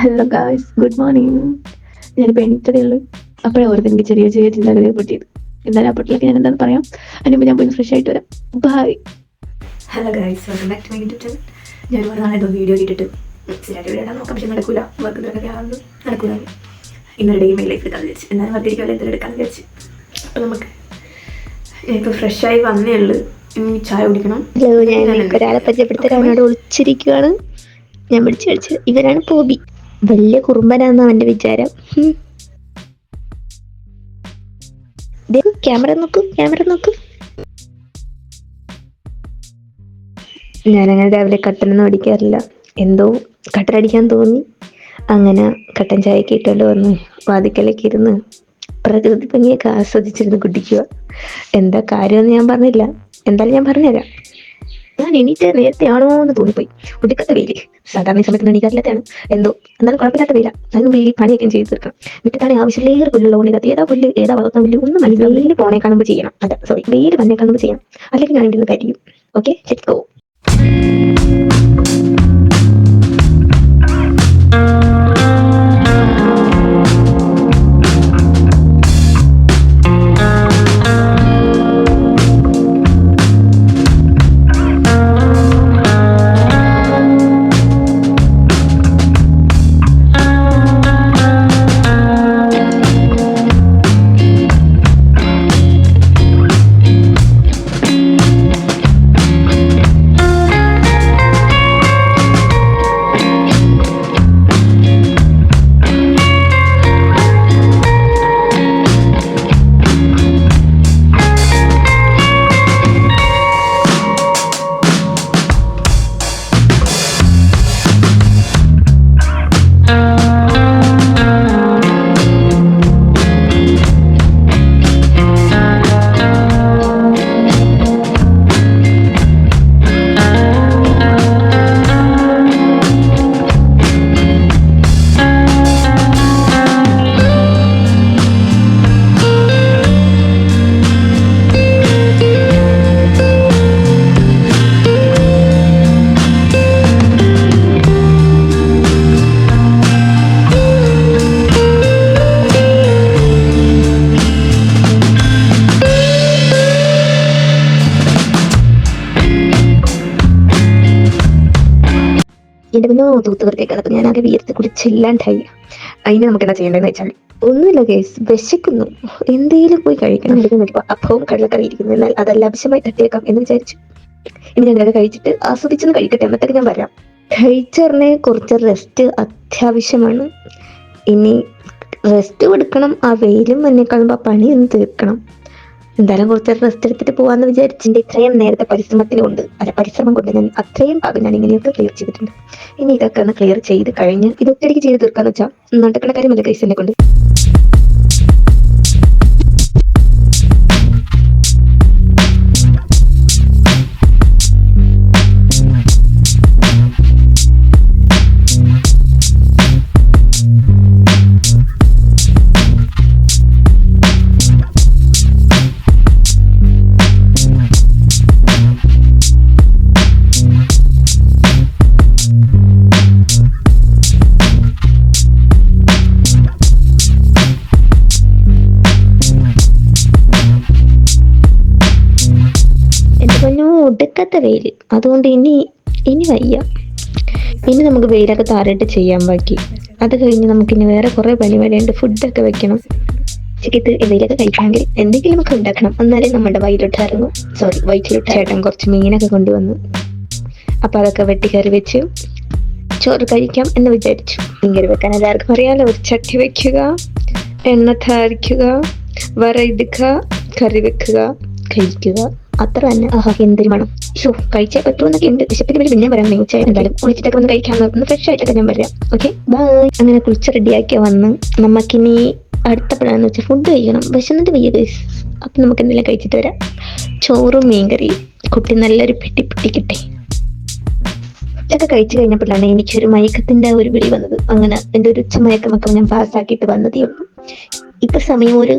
Hello guys, good morning. ഞാനിപ്പോൾ എണീറ്റതേ ഉള്ളൂ. അപ്പോഴേ ഓർത്ത് എനിക്ക് ചെറിയ ചെറിയ ചിന്തകളെ പൊട്ടിയത്. എന്തായാലും ആ പൊട്ടിയൊക്കെ ഞാൻ എന്താണെന്ന് പറയാം. അതിനുമ്പോൾ ഞാൻ പോയി ഫ്രഷ് ആയിട്ട് വരാം. Bye. Hello guys, welcome back to my YouTube channel. ഞാൻ ഒരുപാട് നാളായിട്ട് വീഡിയോ ഇട്ടിട്ട് സ്ഥിരമായിട്ട് വീഡിയോ ഇടാൻ നോക്കാം, പക്ഷെ നടക്കൂല. വർക്ക് ഇതൊക്കെ ആവുന്നു നടക്കൂല. ഇന്നൊരു ഡേ മൈ ലൈഫ് എടുക്കാമെന്ന് വിചാരിച്ചു. എന്നാലും വർദ്ധിരിക്കും എന്തെങ്കിലും എടുക്കാമെന്ന് വിചാരിച്ചു. അപ്പോൾ നമുക്ക് ഇപ്പോൾ ഫ്രഷായി വന്നേ ഉള്ളൂ. ഇനി ചായ കുടിക്കണം. ഒരാളെ പരിചയപ്പെടുത്താൻ അവനോട് ഒളിച്ചിരിക്കുകയാണ്. ഞാൻ വിളിച്ചു കളിച്ചത് ഇവരാണ് പോബി. വലിയ കുറുമ്പനാന്ന് അവന്റെ വിചാരം. ക്യാമറ നോക്കും. ഞാനങ്ങനെ രാവിലെ കട്ടനൊന്നും അടിക്കാറില്ല. എന്തോ കട്ടനടിക്കാൻ തോന്നി. അങ്ങനെ കട്ടൻ ചായക്ക് ഇട്ടല്ലോ വന്ന് വാതിക്കലേക്ക് ഇരുന്ന് പ്രകൃതി ഭംഗിയൊക്കെ ആസ്വദിച്ചിരുന്ന് കുടിക്കുക. എന്താ കാര്യമെന്ന് ഞാൻ പറഞ്ഞില്ല. എന്തായാലും ഞാൻ പറഞ്ഞുതരാം. ഞാൻ എണീറ്റ് നേരത്തെ ആണോ എന്ന് തോന്നിപ്പോയി. ഒടുക്കത്തെ വെയില്. സാധാരണ ഈ സമയത്ത് എണീക്കാറില്ലാത്തതാണ്. എന്നാലും കുഴപ്പമില്ലാത്ത വെയില. അതിന് വെയിൽ പണിയൊക്കെ ചെയ്ത് തീർക്കണം. വീട്ടിലാണ് ആവശ്യമില്ലേറെ പുല്ലുള്ളതുകൊണ്ട് ഇത് ഏതാ പുല്ല് ഏതാ വളർത്ത പുല്ല് ഒന്നും മനസ്സിലാവും. വെയിൽ പോണേ കാണുമ്പോൾ ചെയ്യണം. അല്ല സോറി, വെയിൽ വന്നേ കാണുമ്പോൾ ചെയ്യണം. അല്ലെങ്കിൽ ഞാൻ ഇതിന് കരിയും. Okay, let's go. എന്റെ പിന്നെ തൂത്ത് വൃത്തിയൊക്കെ അതൊക്കെ ഞാൻ ആകെ വിയർത്ത് കുടിച്ചില്ലാണ്ടായി. അതിന് നമുക്ക് എന്താ ചെയ്യേണ്ടതെന്ന് വെച്ചാൽ ഒന്നുമില്ല കേസ്, വിശക്കുന്നു. എന്തെങ്കിലും പോയി കഴിക്കണം. എടുക്കുന്നില്ല. അപ്പവും കടലക്കറി ഇരിക്കുന്നു. എന്നാൽ അതെല്ലാം ആവശ്യമായി തട്ടിയേക്കാം എന്ന് വിചാരിച്ചു. ഇനി ഞങ്ങളൊക്കെ കഴിച്ചിട്ട് ആസ്വദിച്ചൊന്ന് കഴിക്കട്ടെ, എന്നിട്ടൊക്കെ ഞാൻ വരാം. കഴിച്ചറിനെ കുറച്ച് റെസ്റ്റ് അത്യാവശ്യമാണ്. ഇനി റെസ്റ്റ് കൊടുക്കണം. ആ വെയിലും എന്നെ കാണുമ്പോൾ ആ പണി ഒന്ന് തീർക്കണം. എന്തായാലും കുറച്ച് റെസ്റ്റ് എടുത്തിട്ട് പോവാന്ന് വിചാരിച്ചിട്ട് ഇത്രയും നേരത്തെ പരിശ്രമം കൊണ്ട് ഞാൻ അത്രയും ഭാഗം ഞാൻ ഇങ്ങനെയൊക്കെ ക്ലിയർ ചെയ്തിട്ടുണ്ട്. ഇനി ഇതൊക്കെ ഒന്ന് ക്ലിയർ ചെയ്ത് കഴിഞ്ഞ് ഇത് ഒറ്റയ്ക്ക് ചെയ്ത് തീർക്കാന്ന് വെച്ചാൽ നടക്കുന്ന കാര്യമല്ല ഗൈസ് എന്നെ കൊണ്ട്. ഒടുക്കത്തെ വെയിൽ. അതുകൊണ്ട് ഇനി വയ്യ. ഇനി നമുക്ക് വെയിലൊക്കെ താറിയിട്ട് ചെയ്യാൻ ബാക്കി. അത് കഴിഞ്ഞ് നമുക്കിനി വേറെ കുറെ പരിപാടിയുണ്ട്. ഫുഡൊക്കെ വെക്കണം. ഉച്ചയ്ക്ക് വെയിലൊക്കെ കഴിക്കണമെങ്കിൽ എന്തെങ്കിലും ഒക്കെ ഉണ്ടാക്കണം. എന്നാലേ നമ്മുടെ വയറ്റിലോട്ട് ചേട്ടൻ കുറച്ച് മീനൊക്കെ കൊണ്ടുവന്നു. അപ്പൊ അതൊക്കെ വെട്ടിക്കറി വെച്ച് ചോറ് കഴിക്കാം എന്ന് വിചാരിച്ചു. മീൻകറി വെക്കാൻ എല്ലാവർക്കും അറിയാലോ. ഒരു ചട്ടി വെക്കുക, എണ്ണ ധാരിക്കുക, വറയിടുക, കറി വെക്കുക, കഴിക്കുക. അത്ര തന്നെ. എന്തൊരു മണം. കഴിച്ചേ പറ്റുമെന്നൊക്കെ ഉണ്ട്. വിശപ്പിന് പിന്നെ പറയാൻ ഉച്ചയായി. എന്തായാലും കുളിച്ചിട്ടൊക്കെ വന്ന് കഴിക്കാമെന്ന് ഫ്രഷ് ആയിട്ടൊക്കെ ഞാൻ വരാം. Okay, bye. അങ്ങനെ കുളിച്ച് റെഡിയാക്കി വന്ന് നമുക്കിനി അടുത്ത പ്ലാന്ന് വെച്ചാൽ ഫുഡ് കഴിക്കണം. വിശന്നിട്ട് വയ്യ ഗൈസ്. അപ്പൊ നമുക്ക് എന്തെങ്കിലും കഴിച്ചിട്ട് വരാം. ചോറും മീൻകറിയും കുട്ടി നല്ലൊരു പൊട്ടിക്കിട്ടെ. ഇതൊക്കെ കഴിച്ചു കഴിഞ്ഞപ്പോഴാണ് എനിക്കൊരു മയക്കത്തിന്റെ ഒരു വിളി വന്നത്. അങ്ങനെ എൻ്റെ ഒരു ഉച്ച മയക്കമൊക്കെ ഞാൻ പാസ്സാക്കിയിട്ട് വന്നതേ ഉള്ളൂ. ഇപ്പൊ സമയം ഒരു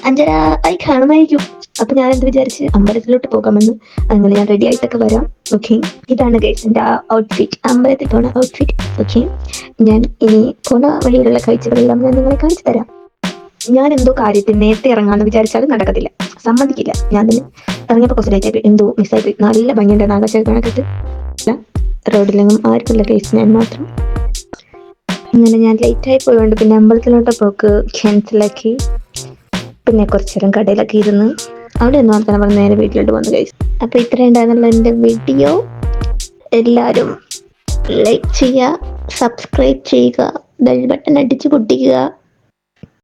5:30 ആയി കാണുമായിരിക്കും. അപ്പൊ ഞാൻ എന്ത് വിചാരിച്ച് അമ്പലത്തിലോട്ട് പോകാമെന്ന്. അങ്ങനെ ഞാൻ റെഡി ആയിട്ടൊക്കെ വരാം. ഓക്കെ, ഇതാണ് ഗൈസ് എൻ്റെ ആ ഔട്ട്ഫിറ്റ്, അമ്പലത്തിൽ പോണ ഔട്ട്ഫിറ്റ്. ഓക്കെ, ഞാൻ ഇനി പോണ വഴിയിലുള്ള കാഴ്ചകളെല്ലാം ഞാൻ നിങ്ങളെ കാണിച്ചു തരാം. ഞാൻ എന്തോ കാര്യത്തിൽ നേരത്തെ ഇറങ്ങാന്ന് വിചാരിച്ചാൽ നടക്കത്തില്ല, സമ്മതിക്കില്ല. ഞാൻ തന്നെ ഇറങ്ങിയപ്പോൾ കുറച്ച് ലേറ്റായി, എന്തോ മിസ്സായിപ്പോയി. നല്ല ഭംഗിയുണ്ട് ആകാശക്കണക്കിട്ട്. റോഡിലെങ്ങും ആർക്കില്ല ഗൈസ്, ഞാൻ മാത്രം. അങ്ങനെ ഞാൻ ലേറ്റായി പോയതുകൊണ്ട് പിന്നെ അമ്പലത്തിലോട്ട് പോക്ക് ക്യാൻസലാക്കി. പിന്നെ കുറച്ചു നേരം കടയിലൊക്കെ ഇരുന്ന് അവിടെ നിന്ന് വർത്തമാനം പറഞ്ഞ് നേരെ വീട്ടിലോട്ട് വന്നു ഗൈസ്. അപ്പോൾ ഇത്രയും ഉണ്ടായിരുന്നുള്ള എൻ്റെ വീഡിയോ. എല്ലാവരും ലൈക്ക് ചെയ്യുക, സബ്സ്ക്രൈബ് ചെയ്യുക, ബെൽ ബട്ടൺ അടിച്ച് പൊട്ടിക്കുക.